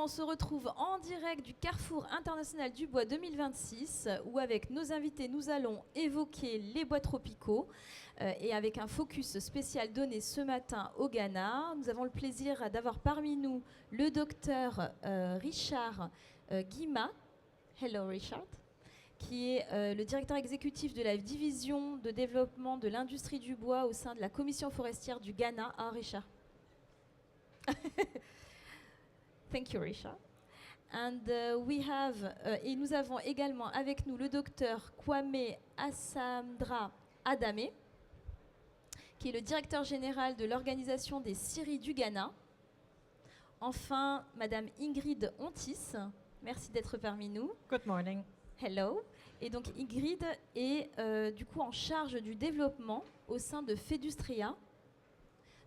on se retrouve en direct du Carrefour International du Bois 2026, où avec nos invités, nous allons évoquer les bois tropicaux et avec un focus spécial donné ce matin au Ghana. Nous avons le plaisir d'avoir parmi nous le docteur Richard Gyimah. Hello Richard. Qui est le directeur exécutif de la division de développement de l'industrie du bois au sein de la commission forestière du Ghana. Hein, Richard? Thank you, Richard. And et nous avons également avec nous le docteur Kwame Asamoah Adam, qui est le directeur général de l'organisation des scieries du Ghana. Enfin, Madame Ingrid Hontis, merci d'être parmi nous. Good morning. Hello. Et donc Ingrid est du coup en charge du développement au sein de Fedustria.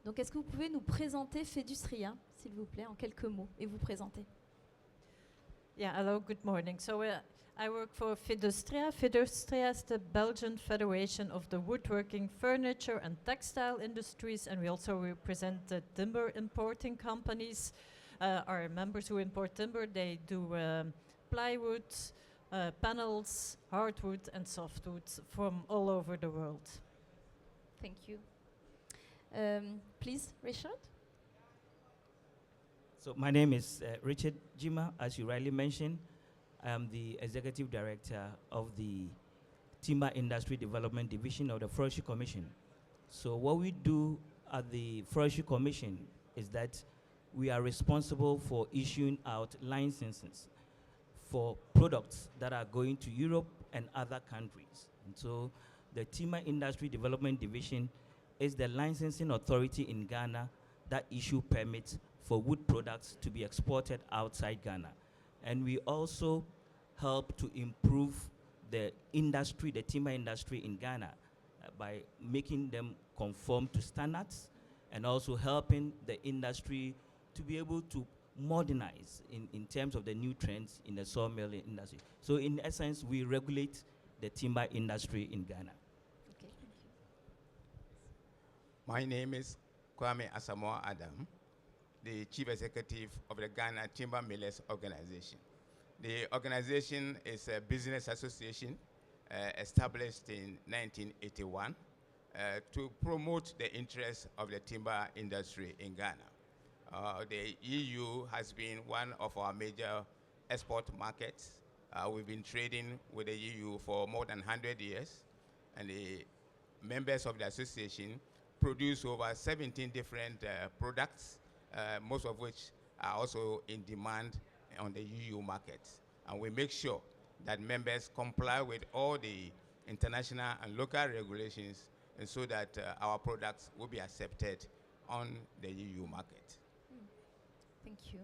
Donc est-ce que vous pouvez nous présenter Fedustria, s'il vous plaît, en quelques mots, et vous présenter? Yeah, hello, good morning. So I work for Fedustria. Fedustria is the Belgian Federation of the woodworking, furniture and textile industries, and we also represent the timber importing companies. Our members who import timber, they do plywood, panels, hardwood and softwood from all over the world. Thank you. Please, Richard. So my name is Richard Gyimah, as you rightly mentioned. I am the Executive Director of the Timber Industry Development Division of the Forestry Commission. So what we do at the Forestry Commission is that we are responsible for issuing out licenses for products that are going to Europe and other countries. And so the Timber Industry Development Division is the licensing authority in Ghana that issue permits for wood products to be exported outside Ghana. And we also help to improve the industry, the timber industry in Ghana, by making them conform to standards and also helping the industry to be able to modernize in terms of the new trends in the sawmill industry. So in essence, we regulate the timber industry in Ghana. Okay, thank you. My name is Kwame Asamoah Adam, the Chief Executive of the Ghana Timber Millers Organization. The organization is a business association established in 1981 to promote the interests of the timber industry in Ghana. The EU has been one of our major export markets. We've been trading with the EU for more than 100 years, and the members of the association produce over 17 different products, most of which are also in demand on the EU market. And we make sure that members comply with all the international and local regulations, and so that our products will be accepted on the EU market. Thank you.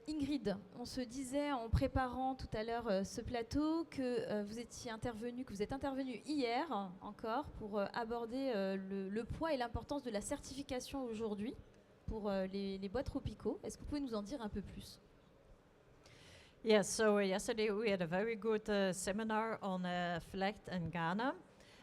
Ingrid, on se disait en préparant tout à l'heure ce plateau que vous êtes intervenu hier encore pour aborder le poids et l'importance de la certification aujourd'hui pour les bois tropicaux. Est-ce que vous pouvez nous en dire un peu plus? Yes, so yesterday we had a very good seminar on FLEGT and Ghana.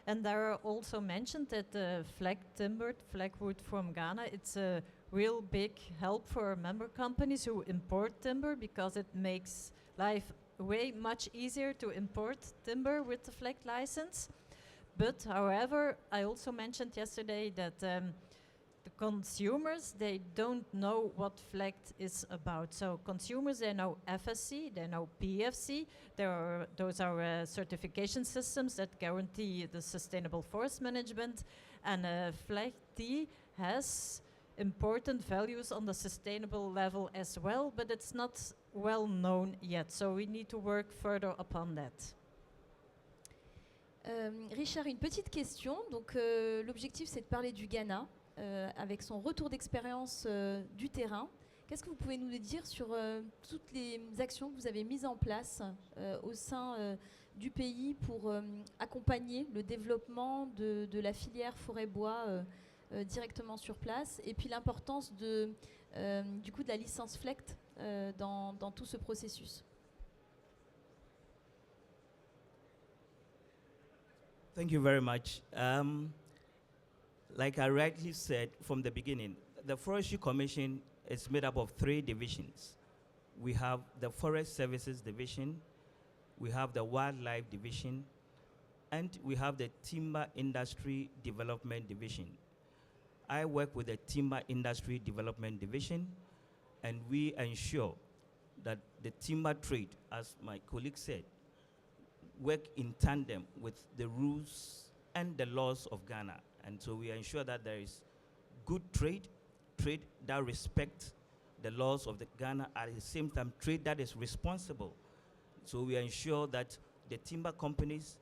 And there also mentioned that the FLEGT timber, FLEGT wood from Ghana, it's a real big help for member companies who import timber, because it makes life way much easier to import timber with the FLEGT license. But however, I also mentioned yesterday that the consumers, they don't know what FLEGT is about. So consumers, they know FSC, they know PFC. Those are certification systems that guarantee the sustainable forest management. And FLEGT has important values on the sustainable level as well, but it's not well known yet. So we need to work further upon that. Richard, une petite question. Donc l'objectif, c'est de parler du Ghana. Avec son retour d'expérience du terrain. Qu'est-ce que vous pouvez nous dire sur toutes les actions que vous avez mises en place au sein du pays pour accompagner le développement de la filière forêt-bois directement sur place, et puis l'importance du coup de la licence FLEGT dans tout ce processus? Thank you very much. Like I rightly said from the beginning, the Forestry Commission is made up of 3 divisions. We have the Forest Services Division, we have the Wildlife Division, and we have the Timber Industry Development Division. I work with the Timber Industry Development Division, and we ensure that the timber trade, as my colleague said, work in tandem with the rules and the laws of Ghana. And so we ensure that there is good trade that respects the laws of the Ghana, at the same time trade that is responsible. So we ensure that the timber companies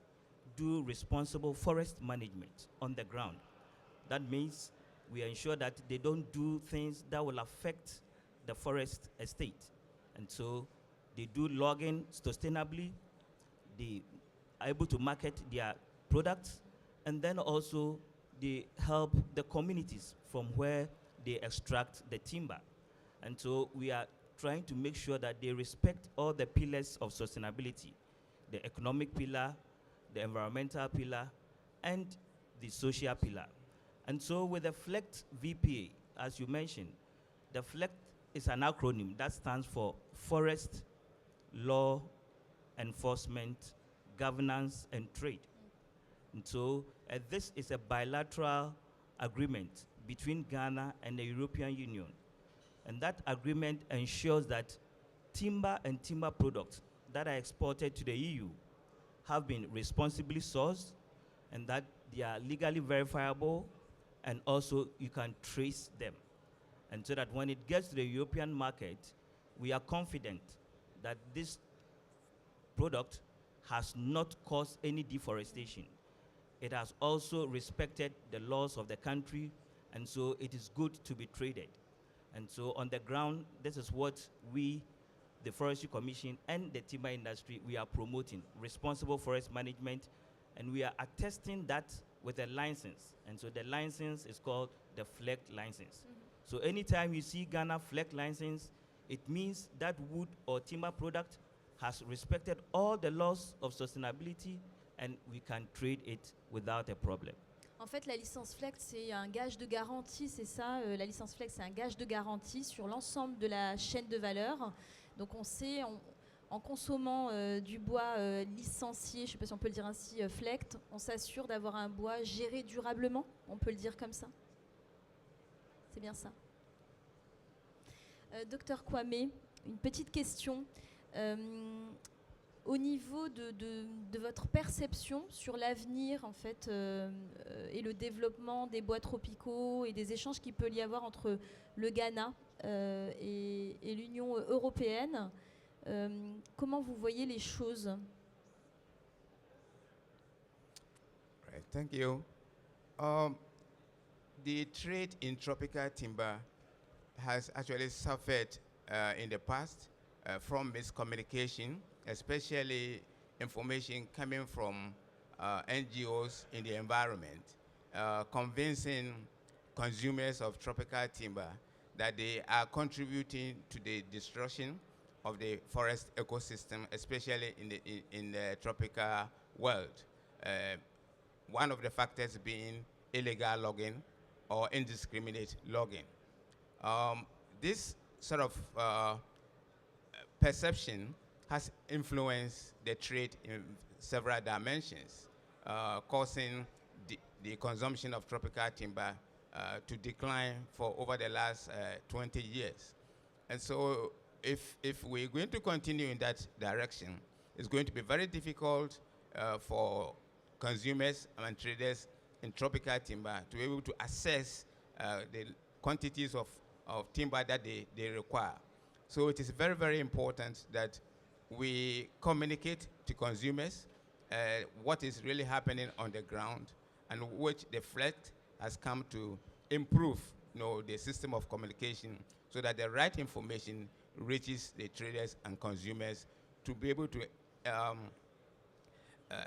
do responsible forest management on the ground. That means we ensure that they don't do things that will affect the forest estate. And so they do logging sustainably, they are able to market their products, and then also they help the communities from where they extract the timber. And so we are trying to make sure that they respect all the pillars of sustainability, the economic pillar, the environmental pillar, and the social pillar. And so with the FLEGT VPA, as you mentioned, the FLEGT is an acronym that stands for Forest, Law, Enforcement, Governance, and Trade. And so this is a bilateral agreement between Ghana and the European Union. And that agreement ensures that timber and timber products that are exported to the EU have been responsibly sourced, and that they are legally verifiable, and also you can trace them. And so that when it gets to the European market, we are confident that this product has not caused any deforestation. It has also respected the laws of the country, and so it is good to be traded. And so on the ground, this is what we, the Forestry Commission and the timber industry, we are promoting, responsible forest management, and we are attesting that with a license. And so the license is called the FLEGT license. So anytime you see Ghana FLEGT license, it means that wood or timber product has respected all the laws of sustainability, and we can trade it without a problem. En fait, la licence FLEGT, c'est un gage de garantie, c'est ça. La licence FLEGT, c'est un gage de garantie sur l'ensemble de la chaîne de valeur. Donc on sait, en consommant du bois licencié, je ne sais pas si on peut le dire ainsi, FLEGT, on s'assure d'avoir un bois géré durablement, on peut le dire comme ça. C'est bien ça. Docteur Kwame, une petite question. Au niveau de votre perception sur l'avenir en fait, et le développement des bois tropicaux et des échanges qu'il peut y avoir entre le Ghana et l'Union européenne, comment vous voyez les choses? Right, thank you. The trade in tropical timber has actually suffered in the past from miscommunication, especially information coming from NGOs in the environment, convincing consumers of tropical timber that they are contributing to the destruction of the forest ecosystem, especially in the tropical world. One of the factors being illegal logging or indiscriminate logging. This sort of perception has influenced the trade in several dimensions, causing the consumption of tropical timber to decline for over the last 20 years. And so if we're going to continue in that direction, it's going to be very difficult for consumers and traders in tropical timber to be able to assess the quantities of timber that they require. So it is very, very important that we communicate to consumers what is really happening on the ground, and which the FLEGT has come to improve, the system of communication so that the right information reaches the traders and consumers to be able to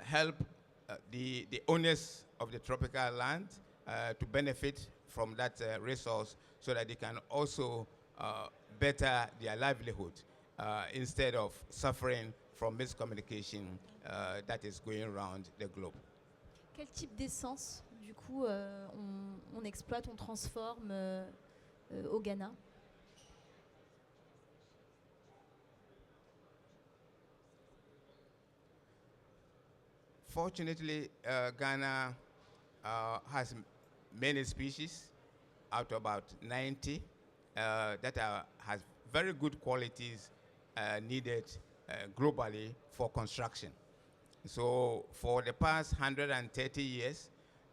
help the owners of the tropical land to benefit from that resource, so that they can also better their livelihood instead of suffering from miscommunication that is going around the globe. Quel type d'essence, du coup, on exploite, on transforme au Ghana? Fortunately, Ghana has many species, out of about 90, that has very good qualities needed globally for construction. So for the past 130 years,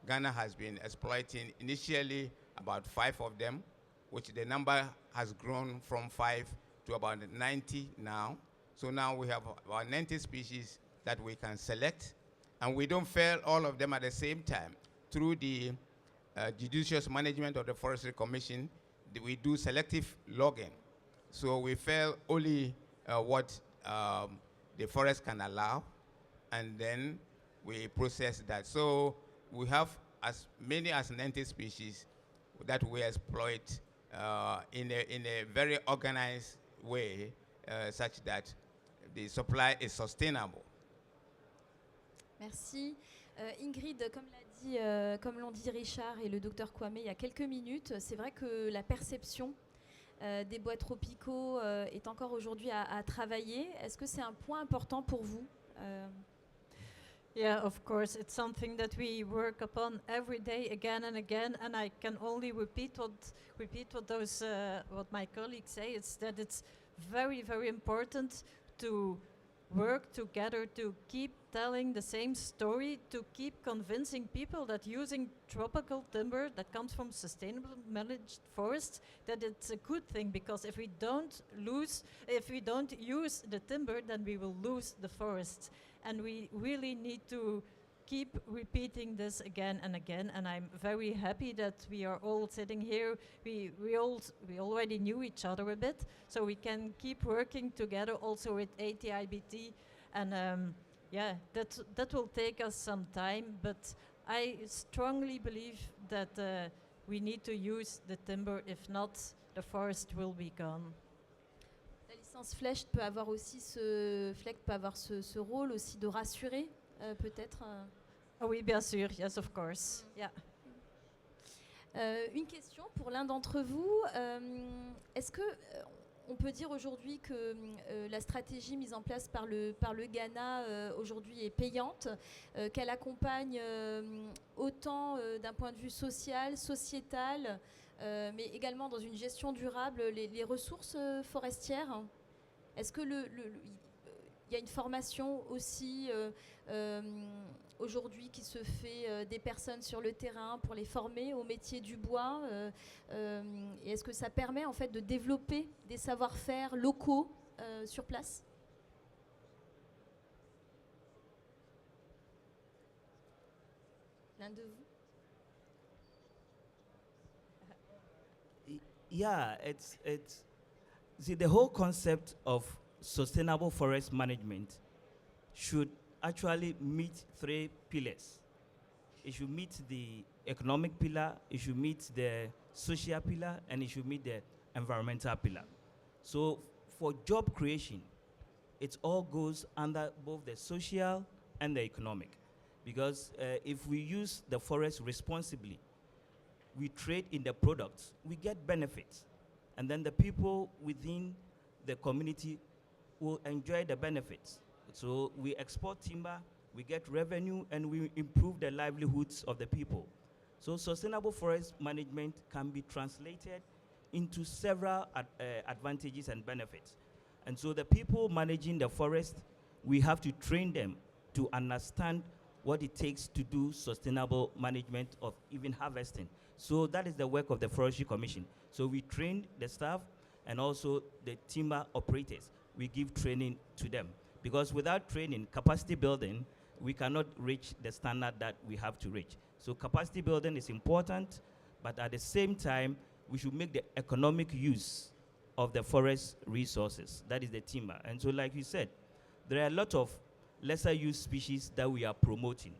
Ghana has been exploiting initially about 5 of them, which the number has grown from 5 to about 90 now. So now we have about 90 species that we can select, and we don't fell all of them at the same time. Through the judicious management of the Forestry Commission, we do selective logging. So we fell only what the forest can allow, and then we process that. So we have as many as 90 species that we exploit in a very organized way, such that the supply is sustainable. Merci. Ingrid, comme l'ont dit Richard et le docteur Kwame il y a quelques minutes, c'est vrai que la perception des bois tropicaux est encore aujourd'hui à travailler. Est-ce que c'est un point important pour vous? Yeah, of course, it's something that we work upon every day, again and again, and I can only repeat what my colleagues say. It's that it's very, very important to work together to keep telling the same story, to keep convincing people that using tropical timber that comes from sustainable managed forests, that it's a good thing, because if we don't use the timber, then we will lose the forests. And we really need to keep repeating this again and again, and I'm very happy that we are all sitting here. We already knew each other a bit, so we can keep working together also with ATIBT, and yeah, that will take us some time, but I strongly believe that we need to use the timber. If not, the forest will be gone. La licence FLEGT peut avoir aussi ce rôle aussi de rassurer, peut-être. Oh oui, bien sûr. Yes, of course. Yeah. Une question pour l'un d'entre vous. Est-ce que on peut dire aujourd'hui que la stratégie mise en place par le Ghana aujourd'hui est payante, qu'elle accompagne autant d'un point de vue social, sociétal, mais également dans une gestion durable les ressources forestières? Est-ce que il y a une formation aussi aujourd'hui qui se fait des personnes sur le terrain pour les former au métier du bois, et est-ce que ça permet en fait de développer des savoir-faire locaux sur place? L'un de vous? Yeah, it's see, the whole concept of sustainable forest management should actually meet 3 pillars. It should meet the economic pillar, it should meet the social pillar, and it should meet the environmental pillar. So for job creation, it all goes under both the social and the economic. Because if we use the forest responsibly, we trade in the products, we get benefits. And then the people within the community will enjoy the benefits. So we export timber, we get revenue, and we improve the livelihoods of the people. So sustainable forest management can be translated into several advantages and benefits. And so the people managing the forest, we have to train them to understand what it takes to do sustainable management of even harvesting. So that is the work of the Forestry Commission. So we train the staff and also the timber operators. We give training to them. Because without training, capacity building, we cannot reach the standard that we have to reach. So capacity building is important, but at the same time, we should make the economic use of the forest resources. That is the timber. And so like you said, there are a lot of lesser used species that we are promoting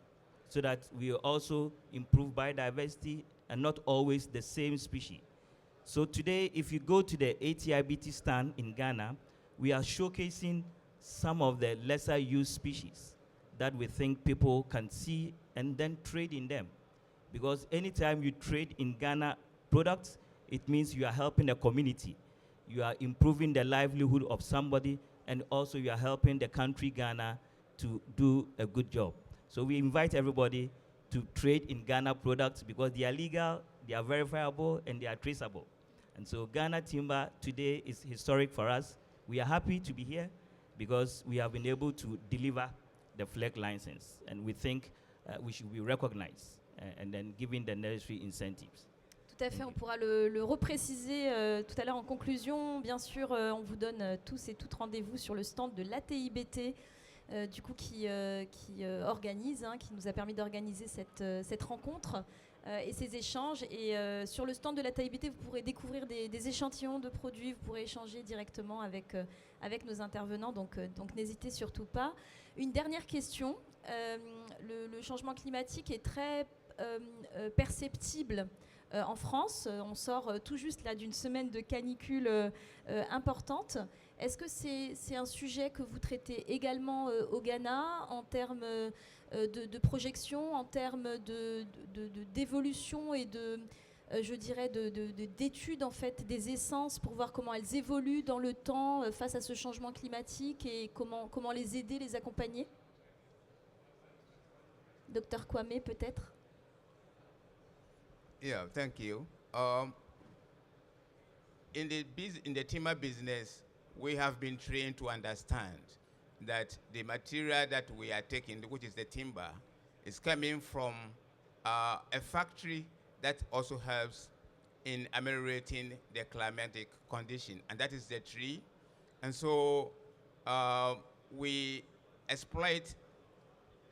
so that we also improve biodiversity and not always the same species. So today, if you go to the ATIBT stand in Ghana, we are showcasing some of the lesser used species that we think people can see and then trade in them. Because anytime you trade in Ghana products, it means you are helping the community. You are improving the livelihood of somebody, and also you are helping the country Ghana to do a good job. So we invite everybody to trade in Ghana products because they are legal, they are verifiable, and they are traceable. And so Ghana timber today is historic for us. We are happy to be here because we have been able to deliver the FLEGT license, and we think we should be recognized and then given the necessary incentives. Tout à fait, on pourra le repréciser tout à l'heure en conclusion. Bien sûr, on vous donne tous et toutes rendez-vous sur le stand de l'ATIBT, du coup qui organise, qui nous a permis d'organiser cette rencontre et ces échanges. Et sur le stand de l'ATIBT, vous pourrez découvrir des échantillons de produits, vous pourrez échanger directement avec nos intervenants, donc n'hésitez surtout pas. Une dernière question, le changement climatique est très perceptible en France. On sort tout juste là d'une semaine de canicule importante. Est-ce que c'est un sujet que vous traitez également au Ghana en termes de projection, en termes d'évolution et je dirais d'études en fait des essences pour voir comment elles évoluent dans le temps face à ce changement climatique et comment les aider, les accompagner? Dr Kwame, peut-être? Yeah, thank you. In the timber business, we have been trained to understand that the material that we are taking, which is the timber, is coming from a factory that also helps in ameliorating the climatic condition, and that is the tree. And so we exploit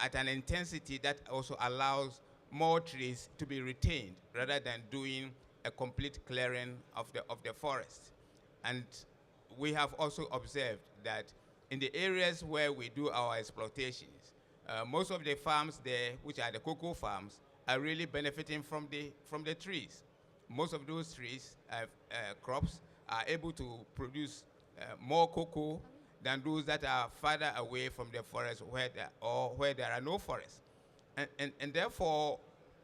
at an intensity that also allows more trees to be retained rather than doing a complete clearing of the forest. And we have also observed that in the areas where we do our exploitations, most of the farms there, which are the cocoa farms, are really benefiting from the trees. Most of those trees, crops, are able to produce more cocoa than those that are farther away from the forest where there are no forests. And therefore,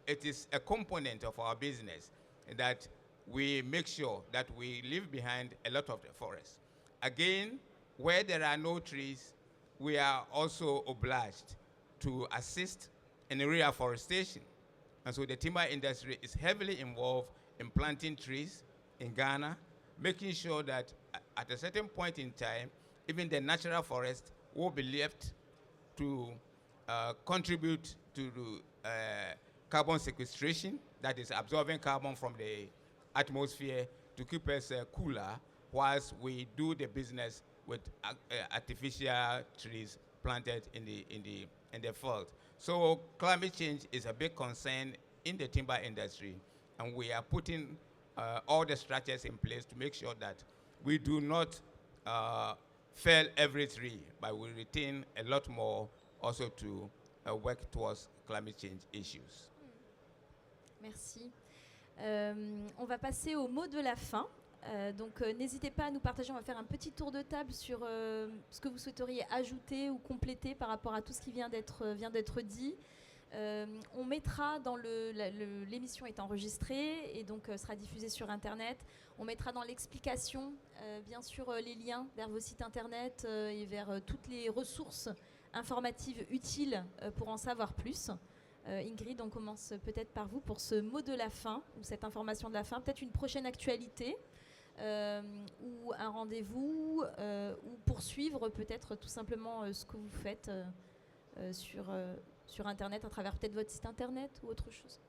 it is a component of our business that we make sure that we leave behind a lot of the forest. Again, where there are no trees, we are also obliged to assist in reforestation. And so the timber industry is heavily involved in planting trees in Ghana, making sure that at a certain point in time, even the natural forest will be left to contribute to the carbon sequestration, that is absorbing carbon from the atmosphere to keep us cooler whilst we do the business with artificial trees planted in the field. So climate change is a big concern in the timber industry, and we are putting all the structures in place to make sure that we do not fell every tree, but we retain a lot more also to work towards climate change issues. Merci. On va passer au mot de la fin. Donc n'hésitez pas à nous partager, on va faire un petit tour de table sur ce que vous souhaiteriez ajouter ou compléter par rapport à tout ce qui vient d'être dit. On mettra dans l'émission est enregistrée et donc sera diffusée sur Internet. On mettra dans l'explication, bien sûr, les liens vers vos sites Internet et vers toutes les ressources informatives utiles pour en savoir plus. Ingrid, on commence peut-être par vous pour ce mot de la fin, ou cette information de la fin, peut-être une prochaine actualité, ou un rendez-vous, ou poursuivre peut-être tout simplement ce que vous faites sur Internet, à travers peut-être votre site Internet ou autre chose.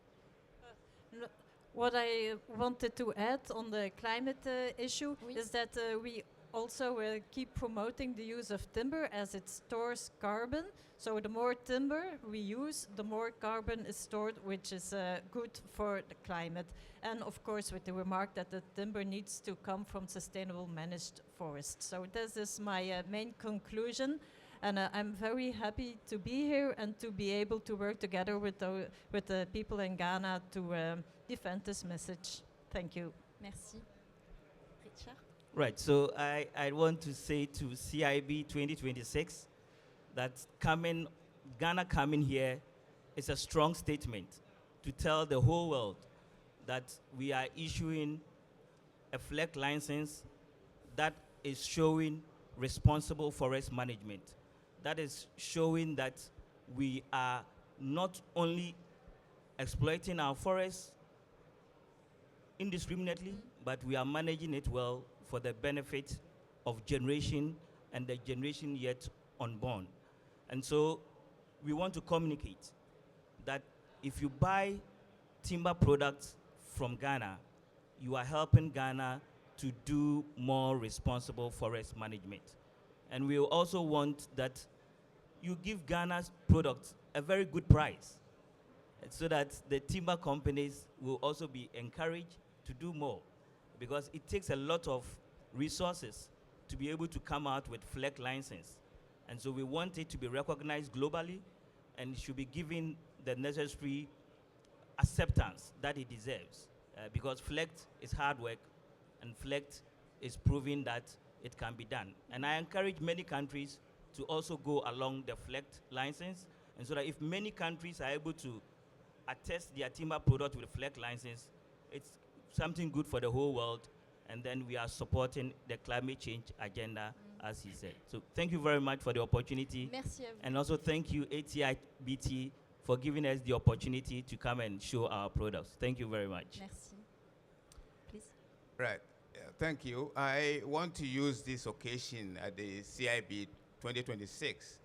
What I wanted to add on the climate issue is that we also keep promoting the use of timber as it stores carbon. So the more timber we use, the more carbon is stored, which is good for the climate. And of course, with the remark that the timber needs to come from sustainable managed forests. So this is my main conclusion. And I'm very happy to be here and to be able to work together with the people in Ghana to defend this message. Thank you. Merci. Richard? Right, so I want to say to CIB 2026 that Ghana coming here is a strong statement to tell the whole world that we are issuing a FLEGT license that is showing responsible forest management, that is showing that we are not only exploiting our forests indiscriminately, but we are managing it well for the benefit of generation and the generation yet unborn. And so we want to communicate that if you buy timber products from Ghana, you are helping Ghana to do more responsible forest management. And we also want that you give Ghana's products a very good price so that the timber companies will also be encouraged to do more, because it takes a lot of resources to be able to come out with FLEGT license. And so we want it to be recognized globally, and it should be given the necessary acceptance that it deserves, because FLEGT is hard work, and FLEGT is proving that it can be done. And I encourage many countries to also go along the FLEGT license, and so that if many countries are able to attest their timber product with FLEGT license, it's something good for the whole world, and then we are supporting the climate change agenda, as he said. So thank you very much for the opportunity. Merci à vous. And also thank you, ATIBT, for giving us the opportunity to come and show our products. Thank you very much. Merci. Please. Right. Thank you. I want to use this occasion at the CIB 2026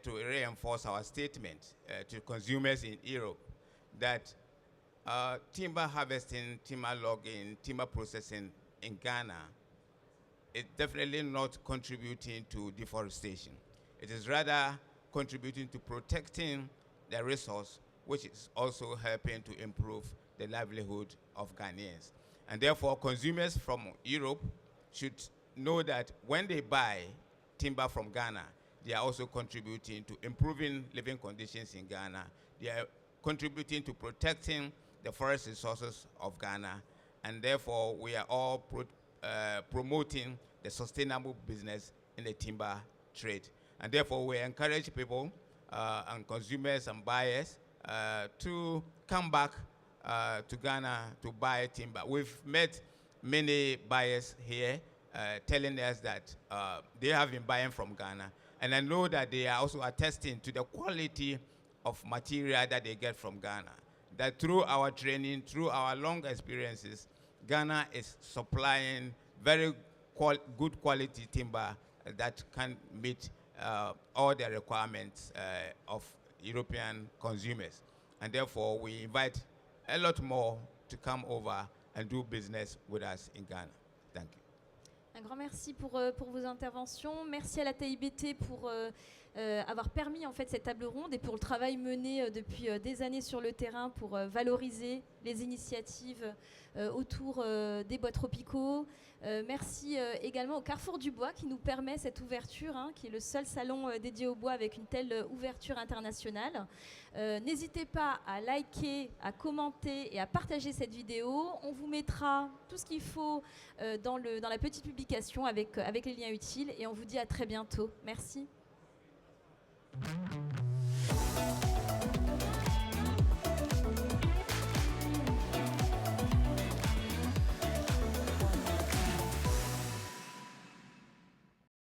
to reinforce our statement to consumers in Europe that timber harvesting, timber logging, timber processing in Ghana is definitely not contributing to deforestation. It is rather contributing to protecting the resource, which is also helping to improve the livelihood of Ghanaians. And therefore, consumers from Europe should know that when they buy timber from Ghana, they are also contributing to improving living conditions in Ghana. They are contributing to protecting the forest resources of Ghana, and therefore we are all promoting the sustainable business in the timber trade. And therefore we encourage people and consumers and buyers to come back to Ghana to buy timber. We've met many buyers here telling us that they have been buying from Ghana, and I know that they are also attesting to the quality of material that they get from Ghana. That through our training, through our long experiences, Ghana is supplying very good quality timber that can meet all the requirements of European consumers. And therefore, we invite a lot more to come over and do business with us in Ghana. Thank you. Un grand merci pour vos interventions. Merci à la TIBT pour avoir permis en fait cette table ronde et pour le travail mené depuis des années sur le terrain pour valoriser les initiatives autour des bois tropicaux. Merci également au Carrefour du Bois qui nous permet cette ouverture, qui est le seul salon dédié au bois avec une telle ouverture internationale. N'hésitez pas à liker, à commenter et à partager cette vidéo. On vous mettra tout ce qu'il faut dans la petite publication avec les liens utiles et on vous dit à très bientôt. Merci.